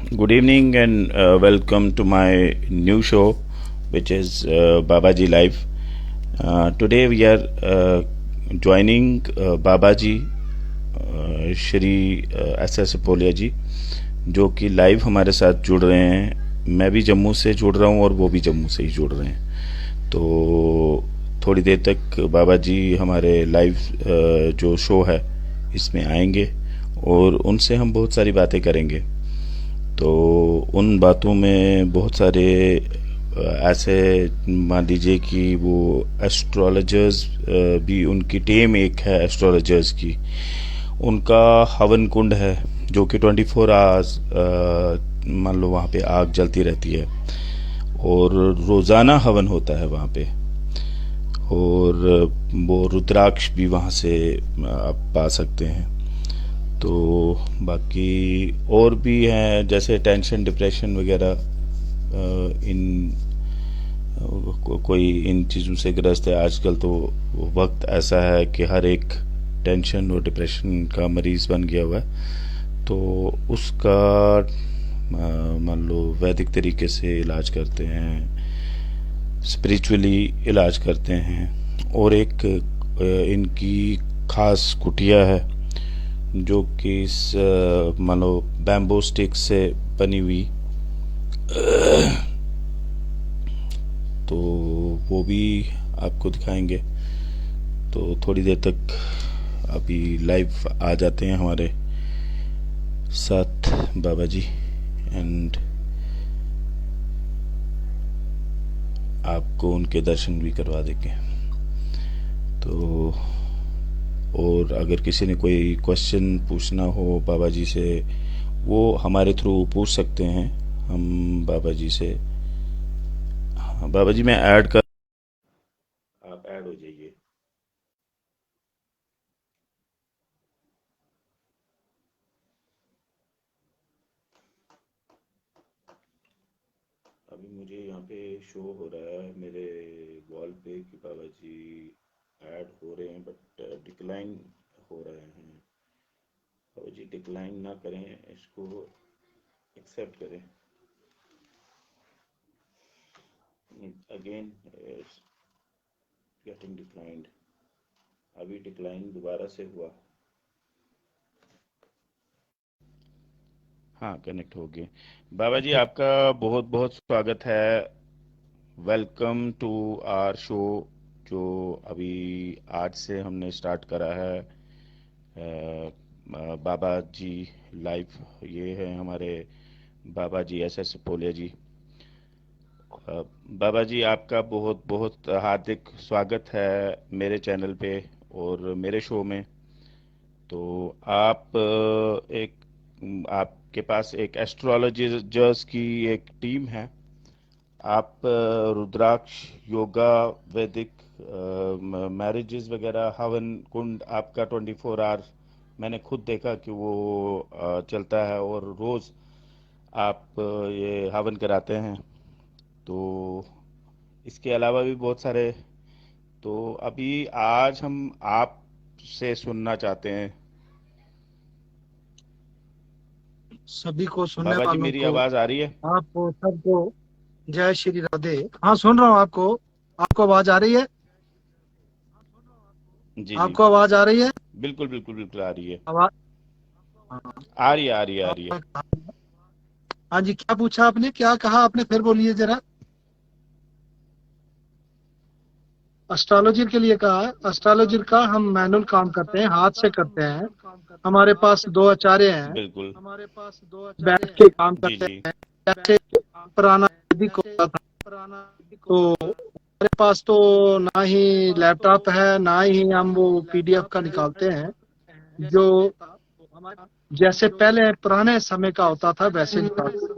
Good evening and welcome to my new show, which is Babaji Live. Today we are joining Babaji Shri SS Polia ji, जो कि live हमारे साथ जुड़ रहे हैं। मैं भी जम्मू से जुड़ रहा हूँ और वो भी जम्मू से ही जुड़ रहे हैं। तो थोड़ी देर तक बाबा जी हमारे लाइव जो शो है इसमें आएंगे और उनसे हम बहुत सारी बातें करेंगे। तो उन बातों में बहुत सारे ऐसे मान लीजिए कि वो एस्ट्रोलॉजर्स भी, उनकी टीम एक है एस्ट्रोलॉजर्स की, उनका हवन कुंड है जो कि 24 आवर्स मान लो वहाँ पे आग जलती रहती है और रोज़ाना हवन होता है वहाँ पे। और वो रुद्राक्ष भी वहाँ से आप पा सकते हैं। तो बाकी और भी हैं, जैसे टेंशन डिप्रेशन वगैरह, इन कोई इन चीज़ों से ग्रस्त है। आजकल तो वक्त ऐसा है कि हर एक टेंशन और डिप्रेशन का मरीज़ बन गया हुआ है। तो उसका मान लो वैदिक तरीके से इलाज करते हैं, स्पिरिचुअली इलाज करते हैं। और एक इनकी खास कुटिया है जो कि मानो बैम्बो स्टिक से बनी हुई, तो वो भी आपको दिखाएंगे। तो थोड़ी देर तक अभी लाइव आ जाते हैं हमारे साथ बाबा जी, एंड आपको उनके दर्शन भी करवा देंगे। तो और अगर किसी ने कोई क्वेश्चन पूछना हो बाबा जी से, वो हमारे थ्रू पूछ सकते हैं हम बाबा जी से। हाँ बाबा जी, मैं ऐड कर, आप ऐड हो जाइए। अभी मुझे यहाँ पे शो हो रहा है मेरे वॉल पे कि बाबा जी ऐड हो रहे हैं, बट डिक्लाइन हो रहे हैं। बाबा जी डिक्लाइन ना करें, इसको एक्सेप्ट करें। Again getting declined. अभी डिक्लाइन दोबारा से हुआ। हाँ, कनेक्ट हो गए। बाबा जी आपका बहुत बहुत स्वागत है। वेलकम टू आवर शो, जो अभी आज से हमने स्टार्ट करा है। बाबा जी लाइव, ये है हमारे बाबा जी SS पोलिया जी। बाबा जी आपका बहुत बहुत हार्दिक स्वागत है मेरे चैनल पे और मेरे शो में। तो आप आपके पास एक एस्ट्रोलॉजर्स की एक टीम है। आप रुद्राक्ष, योगा, वैदिक, मैरिजेस वगैरह, हवन कुंड आपका 24 आवर, मैंने खुद देखा कि वो चलता है और रोज़ आप ये हवन कराते हैं। तो इसके अलावा भी बहुत सारे। तो अभी आज हम आपसे सुनना चाहते हैं। सभी को सुनने बाबा जी वालों मेरी को, आवाज़ आ रही है? आपको सबको जय श्री राधे। हाँ, सुन रहा हूँ आपको। आपको आवाज आ रही है? जी जी, आपको आवाज आ रही है? बिल्कुल बिल्कुल बिल्कुल आ रही है। आवाज। हाँ। आ रही है, आ रही है, आ रही है। हाँ जी, क्या पूछा आपने, क्या कहा आपने, फिर बोलिए जरा। एस्ट्रोलॉजर के लिए कहा है। एस्ट्रोलॉजर का हम मैनुअल काम करते हैं, हाथ से करते हैं। हमारे पास दो आचार्य हैं, बिल्कुल। बैठ के काम जी करते जी। हैं। जैसे पुराना वैदिक होता था, तो हमारे पास तो ना ही लैपटॉप है, ना ही हम वो PDF का निकालते हैं। जो जैसे पहले पुराने समय का होता था वैसे निकालते हैं।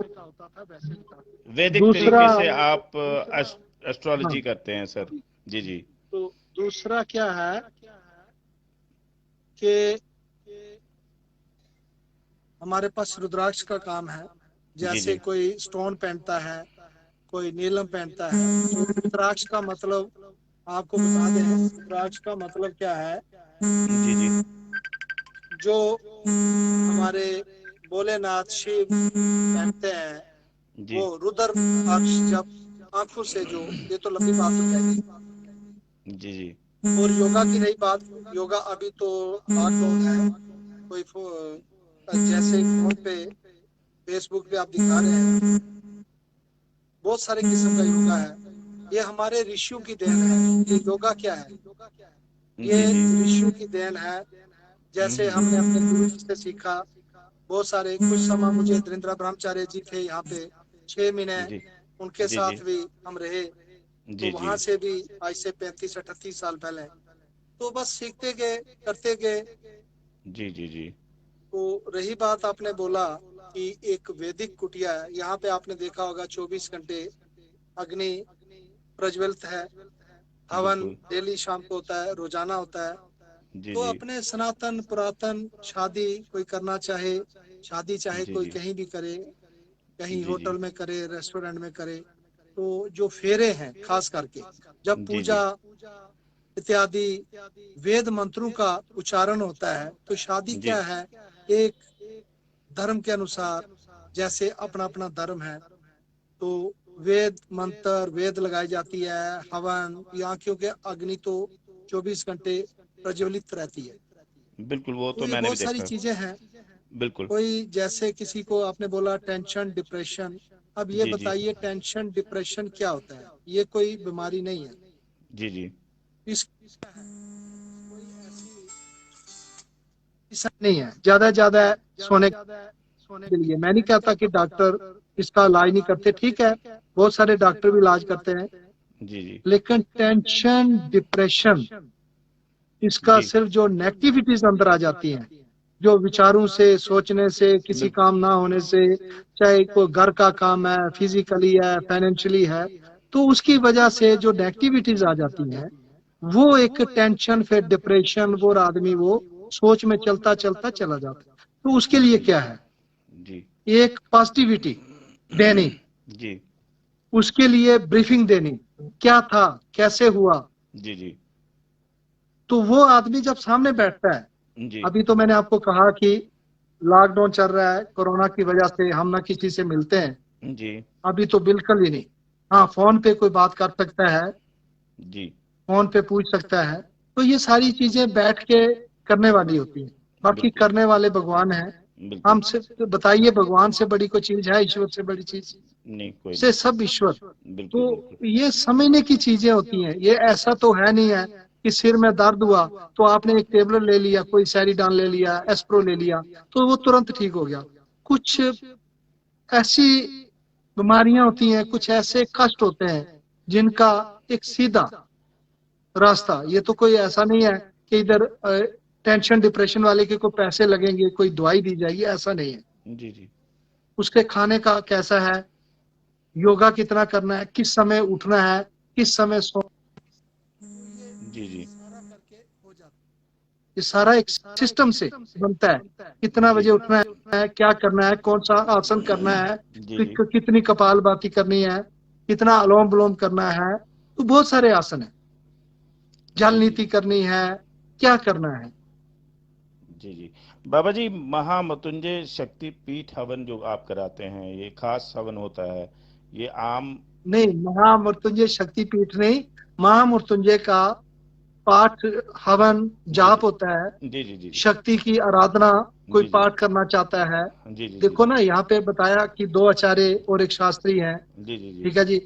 वैदिक दूसरा, तरीके से आप हाँ, एस्ट्रोलॉजी करते हैं सर? जी जी। तो दूसरा क्या है कि हमारे पास रुद्राक्ष का काम है। जी जैसे जी। कोई स्टोन पहनता है, कोई नीलम पहनता है, तो रुद्राक्ष का मतलब आपको बता दें, रुद्राक्ष का मतलब क्या है। जी जी। जो हमारे भोलेनाथ शिव पहनते हैं, जी वो रुद्र अक्ष जब आंखों से जो, ये तो लंबी बात हो जाएगी। जी जी और योगा की रही बात, योगा अभी तो लॉकडाउन है, कोई जैसे फोन पे फेसबुक पे आप दिखा रहे हैं, बहुत सारे किस्म का योगा है। ये हमारे ऋषियों की देन है। ये योगा क्या है? ये जी जी ऋषियों की देन है। जैसे हमने अपने गुरु जी से सीखा, बहुत सारे, कुछ समय मुझे धीरेन्द्र ब्रह्मचार्य जी थे यहाँ पे 6 महीने, जी उनके जी जी साथ भी हम रहे। तो जी जी वहां से भी आज से 35-38 साल पहले, तो बस सीखते गए, करते गए। जी जी जी तो रही बात, आपने बोला कि एक वैदिक कुटिया है, यहाँ पे आपने देखा होगा 24 घंटे अग्नि प्रज्वलित है, हवन बिल्कुल डेली शाम को होता है, रोजाना होता है। जी तो जी अपने सनातन पुरातन शादी कोई करना चाहे, शादी चाहे जी कोई जी कहीं भी करे, कहीं जी जी होटल में करे, रेस्टोरेंट में करे, तो जो फेरे हैं खास करके, जब जी जी पूजा इत्यादि वेद मंत्रों का उच्चारण होता है, तो शादी जी क्या है, एक धर्म के अनुसार, जैसे अपना अपना धर्म है, तो वेद मंत्र वेद लगाई जाती है, हवन, यहाँ क्योंकि अग्नि तो 24 घंटे प्रज्वलित रहती है। बिल्कुल, वो तो तो ये मैंने भी बहुत सारी देखा। चीजें हैं। बिल्कुल। कोई जैसे किसी को आपने बोला टेंशन डिप्रेशन, अब ये जी जी बताइए टेंशन डिप्रेशन क्या होता है? ये कोई बीमारी नहीं है। जी जी इस कोई ऐसा नहीं है। ज्यादा सोने के लिए मैं नहीं कहता कि डॉक्टर इसका इलाज नहीं करते, ठीक है, बहुत सारे डॉक्टर भी इलाज करते हैं, जी जी लेकिन टेंशन डिप्रेशन, इसका जी सिर्फ जो नेगेटिविटीज अंदर आ जाती हैं, जो विचारों से, सोचने से, किसी बिल्कुल काम ना होने से, चाहे कोई घर का काम है, फिजिकली है, फाइनेंशियली है, तो उसकी वजह से जो नेगेटिविटीज आ जाती हैं, वो एक टेंशन, फिर डिप्रेशन, वो आदमी वो सोच में चलता चलता चला जाता है। तो उसके लिए जी क्या है? जी एक पॉजिटिविटी देनी, जी उसके लिए ब्रीफिंग देनी, क्या था, कैसे हुआ। जी जी तो वो आदमी जब सामने बैठता है, जी अभी तो मैंने आपको कहा कि लॉकडाउन चल रहा है, कोरोना की वजह से हम ना किसी से मिलते हैं, जी अभी तो बिल्कुल ही नहीं। हाँ, फोन पे कोई बात कर सकता है, जी फोन पे पूछ सकता है, तो ये सारी चीजें बैठ के करने वाली होती है। बाकी बिल्कुल करने वाले भगवान हैं। बिल्कुल। हम सिर्फ बताइए, भगवान से बड़ी कोई चीज है? ईश्वर से बड़ी चीज नहीं, कोई से नहीं। सब ईश्वर। बिल्कुल तो बिल्कुल ये समझने की चीजें होती हैं। ये ऐसा तो है नहीं है कि सिर में दर्द हुआ तो आपने एक टेबलेट ले लिया, कोई सैरिडॉन ले लिया, एस्प्रो ले लिया, तो वो तुरंत ठीक हो गया। कुछ ऐसी बीमारियां होती हैं, कुछ ऐसे कष्ट होते हैं जिनका एक सीधा रास्ता, ये तो कोई ऐसा नहीं है कि इधर टेंशन डिप्रेशन वाले के को पैसे लगेंगे, कोई दवाई दी जाएगी, ऐसा नहीं है। जी जी उसके खाने का कैसा है, योगा कितना करना है, किस समय उठना है, किस समय सो, जी जी सारा करके हो जाता है। ये सारा एक सिस्टम से बनता है। कितना जी बजे उठना है, क्या करना है, कौन सा आसन करना है, जी जी कितनी कपालभाति करनी है, कितना अलोम विलोम करना है, तो बहुत सारे आसन है। जल जी जी नीति करनी है, क्या करना है। जी जी बाबा जी, महामृत्युंजय शक्ति पीठ हवन जो आप कराते हैं, ये खास हवन होता है? ये आम? नहीं, महामृत्युंजय शक्तिपीठ नहीं, महामृत्युंजय का पाठ, हवन, जी जाप जी होता है। जी जी जी शक्ति की आराधना, कोई जी जी पाठ करना चाहता है। जी जी जी देखो ना, यहाँ पे बताया कि 2 आचार्य और एक शास्त्री हैं, जी जी जी ठीक है जी।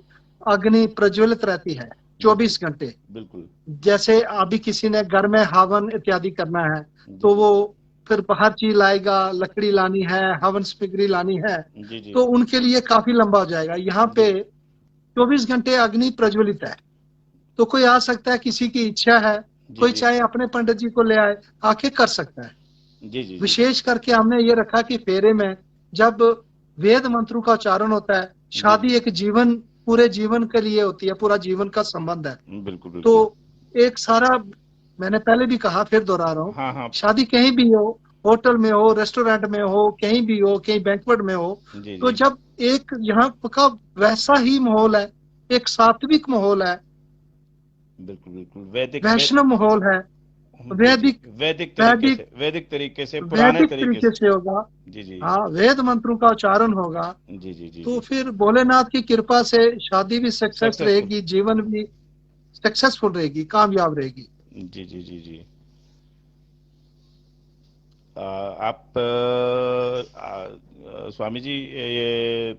अग्नि प्रज्वलित रहती है बिल्कुल 24 घंटे। बिल्कुल जैसे अभी किसी ने घर में हवन इत्यादि करना है, जी तो जी वो फिर हर चीज लाएगा, लकड़ी लानी है, हवन सामग्री लानी है, जी जी तो उनके लिए काफी लंबा हो जाएगा। यहाँ पे बिल्कुल 24 घंटे अग्नि प्रज्वलित है, तो कोई आ सकता है, किसी की इच्छा है, जी कोई जी चाहे अपने पंडित जी को ले आए, आके कर सकता है। जी जी जी विशेष करके हमने ये रखा कि फेरे में जब वेद मंत्रों का उच्चारण होता है, जी जी शादी एक जीवन, पूरे जीवन के लिए होती है, पूरा जीवन का संबंध है। बिल्कुल तो बिल्कुल। एक सारा, मैंने पहले भी कहा, फिर दोहरा रहा हूँ, हाँ हाँ। शादी कहीं भी हो, होटल में हो, रेस्टोरेंट में हो, कहीं भी हो, कहीं बैंक्वेट में हो, जी तो जी जब एक यहाँ का वैसा ही माहौल है, एक सात्विक माहौल है, बिल्कुल बिल्कुल। वैदिक वैष्णव माहौल है, जी जी, वैदिक वैदिक वैदिक तरीके से, पुराने वैदिक तरीके तरीके से। से होगा। जी जी हाँ, वेद मंत्रों का उच्चारण होगा। जी जी जी तो जी। फिर भोलेनाथ की कृपा से शादी भी सक्सेस सक्सेसफुल। रहेगी, जीवन भी सक्सेसफुल रहेगी, कामयाब रहेगी। जी जी जी जी। आप स्वामी जी, ये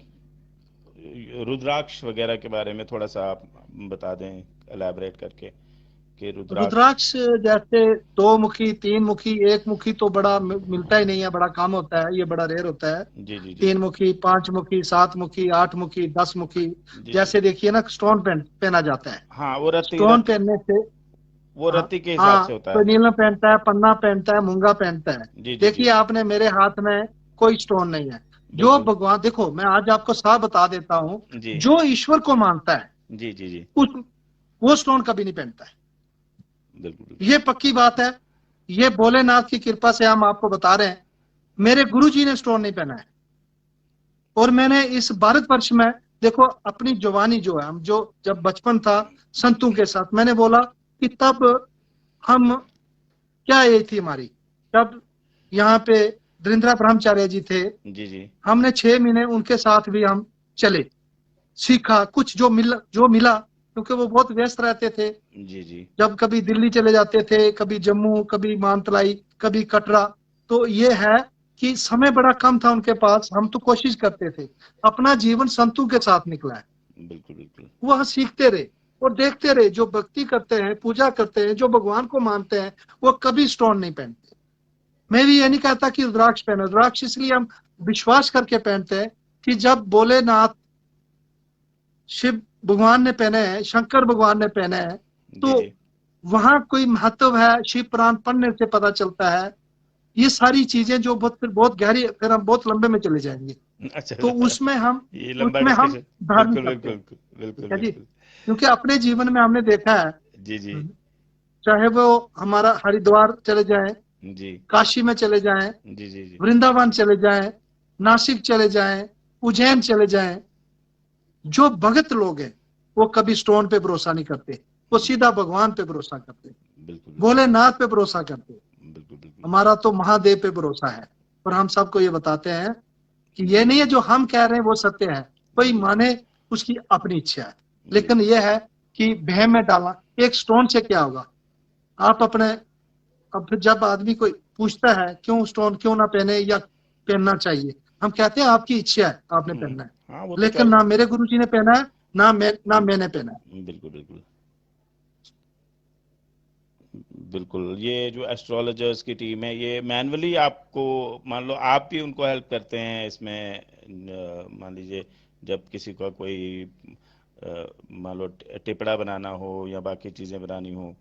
रुद्राक्ष वगैरह के बारे में थोड़ा सा आप बता दें, एलैबोरेट करके, कि रुद्राक्ष। रुद्राक्ष जैसे दो मुखी, तीन मुखी, एक मुखी तो बड़ा मिलता ही नहीं है, बड़ा कम होता है, ये बड़ा रेयर होता है। जी जी जी तीन मुखी, पांच मुखी, सात मुखी, आठ मुखी, 10 मुखी। जी जी। जैसे देखिए ना, स्टोन पहना जाता है। हाँ, वो रत्ती स्टोन रत्ती, पहनने से, वो हाँ रत्ती के हिसाब हाँ, से होता कोई है। नीलम पहनता है, पन्ना पहनता है, मूंगा पहनता है। जी जी जी। देखिए आपने मेरे हाथ में कोई स्टोन नहीं है। जो बिल्कुल। भगवान, देखो मैं आज आपको साफ बता देता हूँ, जी जो ईश्वर को मानता है जी जी जी। उस वो स्टोन कभी नहीं पहनता है। बिल्कुल बिल्कुल। ये पक्की बात है। ये भोलेनाथ की कृपा से हम आपको बता रहे हैं। मेरे गुरु जी ने स्टोन नहीं पहना है। और मैंने इस भारतवर्ष में, देखो अपनी जवानी जो है, हम जो जब बचपन था संतों के साथ, मैंने बोला कि तब हम, क्या एज थी हमारी तब, यहाँ पे धीरेन्द्र ब्रह्मचार्य जी थे। जी जी हमने 6 महीने उनके साथ भी हम चले, सीखा कुछ जो मिला, क्योंकि वो बहुत व्यस्त रहते थे। जी जी। जब कभी दिल्ली चले जाते थे, कभी जम्मू, कभी मानतलाई, कभी कटरा। तो ये है कि समय बड़ा कम था उनके पास। हम तो कोशिश करते थे, अपना जीवन संतों के साथ निकला है। बिल्कुल बिल्कुल। वह सीखते रहे और देखते रहे, जो भक्ति करते हैं, पूजा करते हैं, जो भगवान को मानते हैं, वो कभी स्टोन नहीं पहनते। मैं भी ये नहीं कहता कि रुद्राक्ष पहनो। रुद्राक्ष इसलिए हम विश्वास करके पहनते हैं कि जब भोलेनाथ, शिव भगवान ने पहने हैं, शंकर भगवान ने पहने हैं, जी तो जी। वहां कोई महत्व है। शिव पुराण पढ़ने से पता चलता है। ये सारी चीजें जो बहुत फिर बहुत गहरी, फिर हम बहुत लंबे में चले जाएंगे। अच्छा तो अच्छा। उसमें हम ये लंबा उसमें हम डिस्कशन। धारण बिल्कुल करते बिल्कुल हैं। ठीक बिल्कुल है जी, बिल्कुल। क्योंकि अपने जीवन में हमने देखा है, जी जी चाहे वो हमारा हरिद्वार चले जाएं, जी काशी में चले जाएं, जी जी जी। वृंदावन चले जाएं, नासिक चले जाएं, उज्जैन चले जाएं, जो भगत लोग हैं वो कभी स्टोन पे भरोसा नहीं करते। वो सीधा भगवान पे भरोसा करते, बिल्कुल बिल्कुल भोलेनाथ पे भरोसा करते। बिल्कुल बिल्कुल। हमारा तो महादेव पे भरोसा है। और हम सबको ये बताते हैं कि ये जी नहीं है जो हम कह रहे हैं वो सत्य है। कोई जी माने, उसकी अपनी इच्छा है। लेकिन बिल्कुल। ये है कि बहम में डालना, एक स्टोन से क्या होगा। आप अपने, अब फिर जब आदमी कोई पूछता है क्यों स्टोन क्यों ना पहने या पहनना चाहिए, हम कहते हैं आपकी इच्छा है, आपने पहनना है। हाँ, वो तो लेकिन ना चॉइस। मेरे गुरु जी ने पहना है, ना मैंने पहना है। बिल्कुल बिल्कुल बिल्कुल। ये जो एस्ट्रोलॉजर्स की टीम है, ये मैनुअली आपको, मान लो आप भी उनको हेल्प करते हैं इसमें, मान लीजिए जब किसी का कोई मान लो टिपड़ा बनाना हो या बाकी चीजें बनानी हो।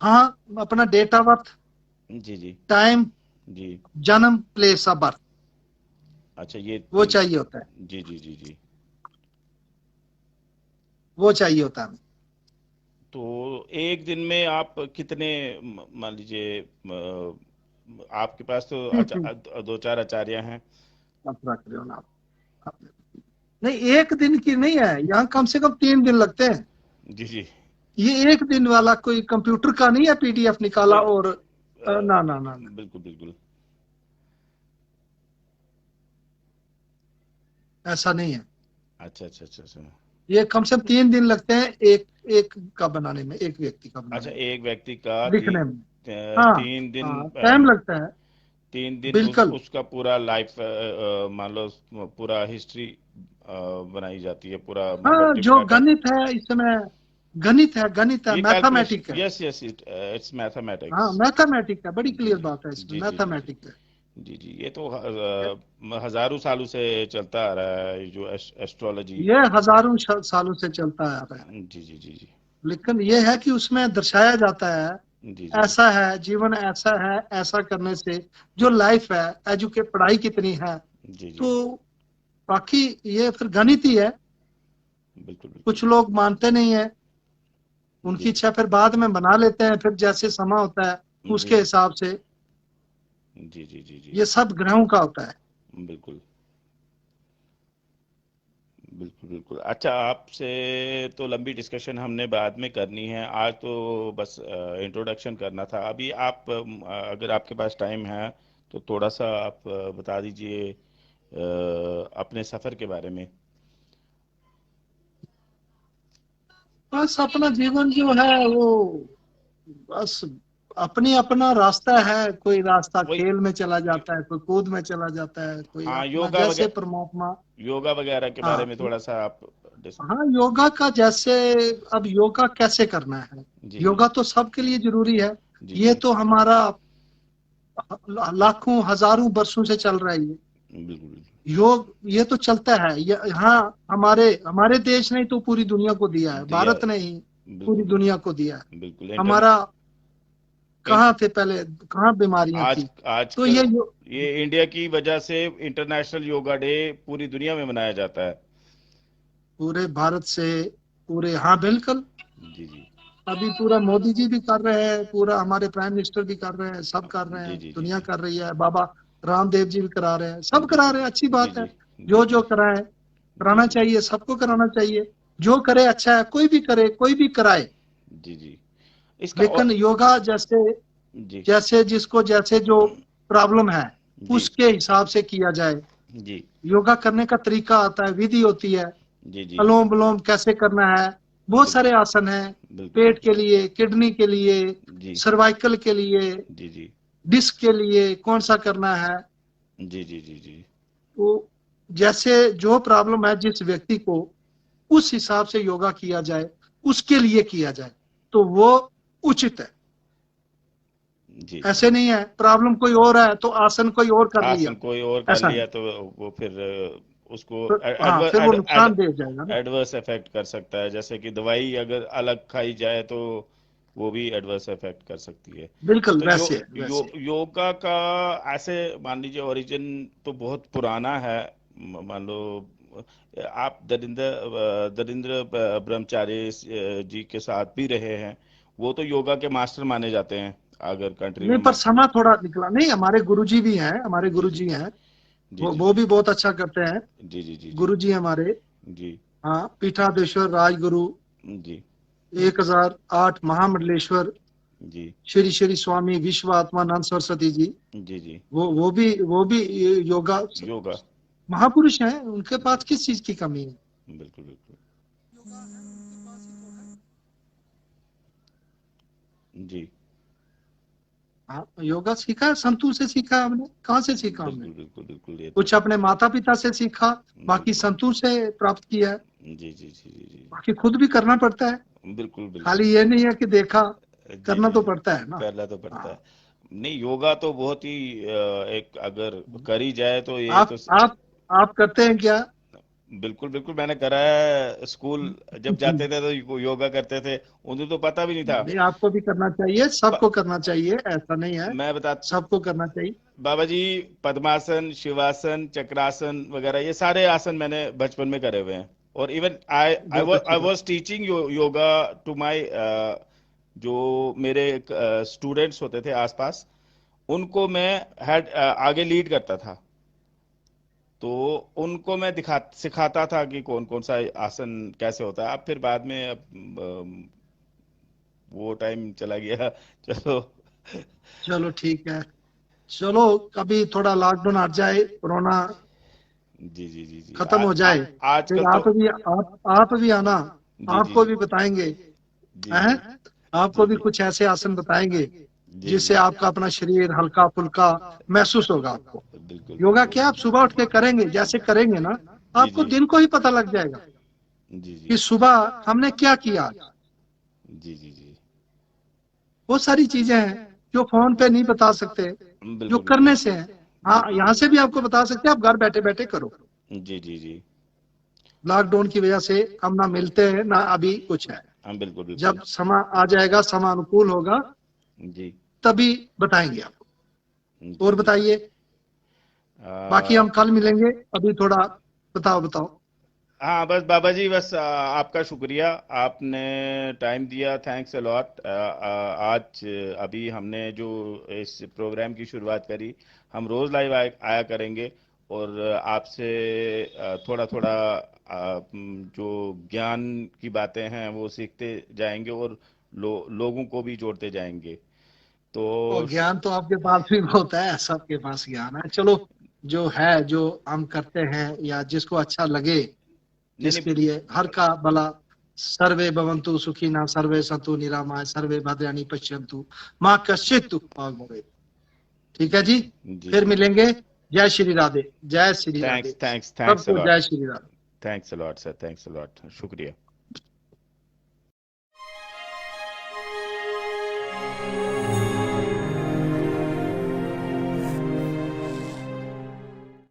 हाँ, अपना डेट ऑफ बर्थ, जी जी टाइम, जी। जन्म, प्लेस ऑफ बर्थ, अच्छा, ये वो चाहिए होता है। जी जी जी जी। वो चाहिए होता है। तो एक दिन में आप कितने, मान लीजिए आपके पास तो दो चार आचार्य हैं। आप रख रहे हो ना आप। नहीं, एक दिन की नहीं है, यहाँ कम से कम 3 दिन लगते हैं। जी जी। ये एक दिन वाला कोई कंप्यूटर का नहीं है, पीडीएफ निकाला नहीं, और ना ना ना ना, बिल्कुल बिल्कुल। ऐसा नहीं है। अच्छा अच्छा अच्छा अच्छा। ये कम से कम 3 दिन लगते हैं, एक एक का बनाने में, एक व्यक्ति का अच्छा, बनाने में, एक व्यक्ति का लिखने में। हाँ 3 दिन, हाँ, टाइम लगता है। 3 दिन बिल्कुल। उसका पूरा लाइफ, मान लो पूरा हिस्ट्री बनाई जाती है, पूरा मान लो हाँ, जो टिपरा का। गणित है इसमें, गणित है, ये कैलकुलेशन, मैथमेटिक है। यस यस, इट्स हाँ, मैथमेटिक्स। मैथमेटिक है, बड़ी जी क्लियर जी बात है इसमें, जी जी जी जी मैथमेटिक है। जी जी। ये तो हजारों सालों से चलता आ रहा है, ये जो एस्ट्रोलॉजी। ये हजारों सालों से चलता आ रहा है। जी जी जी जी लेकिन ये है कि उसमें दर्शाया जाता है, जी जी ऐसा है जीवन, ऐसा है, ऐसा करने से जो लाइफ है, एजुकेट, पढ़ाई कितनी है। जी जी। तो बाकी ये फिर गणित ही है। बिल्कुल बिल्कुल कुछ लोग मानते नहीं है, जी उनकी इच्छा फिर बाद में बना लेते हैं, फिर जैसे समय होता है जी उसके हिसाब से। जी जी जी जी। ये सब ग्रहों का होता है। बिल्कुल बिल्कुल बिल्कुल। अच्छा, आपसे तो लंबी डिस्कशन हमने बाद में करनी है, आज तो बस इंट्रोडक्शन करना था। अभी आप अगर आपके पास टाइम है तो थोड़ा सा आप बता दीजिए अपने सफ़र के बारे में। बस अपना जीवन जो है वो बस अपनी अपना रास्ता है। कोई रास्ता वही। खेल में चला जाता है, कोई कूद में चला जाता है, कोई हाँ, अपना योगा जैसे वगैरह, परमात्मा। योगा वगैरह के बारे हाँ, में थोड़ा सा आप डिस- हाँ, योगा का जैसे अब योगा कैसे करना है। जी जी योगा तो सबके लिए जरूरी है। जी ये जी। तो हमारा लाखों हजारों वर्षों से चल रहा है ये बिल्कुल बिल्कुल। योग। ये तो चलता है ये। हाँ, हमारे हमारे देश ने तो पूरी दुनिया को दिया है, दिया। भारत ने ही पूरी बिल्कुल दुनिया को दिया है। बिल्कुल बिल्कुल। हमारा कहाँ थे पहले, कहाँ बीमारियां आज थी। तो आजकल ये इंडिया की वजह से इंटरनेशनल योगा डे पूरी दुनिया में मनाया जाता है। पूरे भारत से पूरे, हाँ बिल्कुल। जी जी अभी पूरा मोदी जी भी कर रहे हैं, पूरा हमारे प्राइम मिनिस्टर भी कर रहे हैं, सब कर रहे जी हैं, जी जी दुनिया जी कर रही है। बाबा रामदेव जी भी करा रहे हैं, सब जी करा जी रहे हैं, अच्छी जी बात है। जी जी जो जी जो कराए जी कराना जी चाहिए, सबको कराना चाहिए। जो करे अच्छा है, कोई भी करे, कोई भी कराए। जी जी। इसका लेकिन और योगा जैसे जी जैसे जिसको जैसे जो प्रॉब्लम है जी उसके हिसाब से किया जाए। जी योगा करने का तरीका आता है, विधि होती है। जी जी। अनुलोम विलोम कैसे करना है, बहुत बिल्कुल सारे आसन हैं। बिल्कुल पेट बिल्कुल। के लिए, किडनी के लिए, जी सर्वाइकल के लिए, जी जी डिस्क के लिए कौन सा करना है। जी जी जी जी। तो जैसे जो प्रॉब्लम है जिस व्यक्ति को, उस हिसाब से योगा किया जाए, उसके लिए किया जाए, तो वो उचित है। जी ऐसे नहीं है प्रॉब्लम कोई और है तो आसन कोई और कर लिया, आसन कोई और कर ऐसा नहीं। लिया तो वो फिर उसको तो हाँ, फिर वो नुकसानदेह हो जाएगा ना। एडवर्स इफेक्ट कर सकता है। जैसे कि दवाई अगर अलग खाई जाए तो वो भी एडवर्स इफेक्ट कर सकती है। बिल्कुल तो वैसे वैसे। योगा का ऐसे मान लीजिए ओरिजिन तो बहुत पुराना है। मान लो आप दरिंद्र ब्रह्मचारी जी के साथ भी रहे हैं। वो तो योगा के मास्टर माने जाते हैं अगर कंट्री नहीं, में पर समा थोड़ा निकला नहीं। हमारे गुरुजी भी हैं, हमारे जी जी गुरुजी हैं। जी जी वो जी भी बहुत अच्छा करते हैं। जी जी जी जी गुरुजी हमारे, जी हाँ, पीठाधीश्वर राजगुरु जी 1008 महामंडलेश्वर जी श्री श्री स्वामी विश्वात्मानंद सरस्वती जी। जी जी। वो भी योगा योगा। महापुरुष हैं। उनके पास बिल्कुल किस चीज की कमी है। बिल्कुल बिल्कुल। योगा है उनके पास ही तो है। जी। हाँ, योगा सीखा है, संतूर से सीखा है हमने। कहाँ से सीखा हमने? बिल्कुल बिल्कुल बिल्कुल। ये तो कुछ अपने माता पिता से सीखा, बाकी बिल्कुल। संतूर से प्राप्त किया है। जी जी जी जी बाकी खुद भी करना पड़ता है। जी। बिल्कुल बिल्कुल। खाली ये नहीं है कि देखा, जी करना जी तो जी। पड़ता है ना। करना तो पड़ता है। हाँ। नहीं, योगा तो बहुत ही एक अगर करी जाए तो ये आप तो आप आप करते हैं क्या? बिल्कुल बिल्कुल। मैंने करा है। स्कूल जब जाते थे तो योगा करते थे। उन्हें तो पता भी नहीं था। नहीं, आपको भी करना चाहिए, ब, सबको करना चाहिए, ऐसा नहीं है। मैं बता सबको करना चाहिए। बाबा जी, पद्मासन, शिवासन, चक्रासन वगैरह ये सारे आसन मैंने बचपन में करे हुए हैं। और इवन आई बहुत अच्छी आई बात। Was teaching yoga to my जो मेरे स्टूडेंट्स होते थे आसपास, उनको मैं आगे लीड करता था। तो उनको मैं सिखाता था कि कौन कौन सा आसन कैसे होता है। अब फिर बाद में वो टाइम चला गया। चलो। चलो ठीक है। चलो, कभी थोड़ा लॉकडाउन हट जाए, कोरोना जी जी जी जी। खत्म हो जाए, आजकल फिर तो आप भी आना। जी जी आपको जी भी बताएंगे जी हैं। जी आपको जी भी जी कुछ ऐसे आसन बताएंगे जी जी। जिससे आपका अपना शरीर हल्का फुल्का महसूस होगा आपको। बिल्कुल योगा बिल्कुल। क्या, आप सुबह उठ के करेंगे, जैसे करेंगे ना, जी आपको जी दिन को ही पता लग जाएगा जी जी कि सुबह हमने क्या किया आज। जी जी जी। बहुत सारी चीजें हैं जो फोन पे नहीं बता सकते, जो बिल्कुल बिल्कुल करने से है। हाँ, बिल्कुल यहाँ से भी आपको बता सकते हैं, आप घर बैठे बैठे करो। जी जी जी। लॉकडाउन की वजह से हम ना मिलते हैं ना अभी कुछ है। हाँ, बिल्कुल बिल्कुल। जब समय आ जाएगा, समय अनुकूल होगा, जी तभी बताएंगे आपको। जी और जी। बताइए, बाकी हम कल मिलेंगे। अभी थोड़ा बताओ बताओ। हाँ, बस बाबा जी, बस आपका शुक्रिया। आपने टाइम दिया, थैंक्स अ लॉट। आज अभी हमने जो इस प्रोग्राम की शुरुआत करी, हम रोज़ लाइव आया करेंगे। और आपसे थोड़ा थोड़ा जो ज्ञान की बातें हैं वो सीखते जाएंगे, और लोगों को भी जोड़ते जाएंगे। और तो ज्ञान तो आपके पास भी बहुत है, सबके पास ज्ञान है। चलो, जो है, जो हम करते हैं या जिसको अच्छा लगे, नहीं नहीं, जिसके लिए हर का भला। सर्वे भवन्तु सुखिनः, सर्वे सन्तु निरामय, सर्वे भद्राणि पश्यन्तु, माँ कश्चित् दुःख भाग् भवेत्। ठीक है जी, जी फिर जी। मिलेंगे। जय श्री राधे, जय Shri Radhe. Thanks thanks thanks सबको अलॉट। जय Shri Radhe. Thanks a lot sir, thanks a lot, शुक्रिया।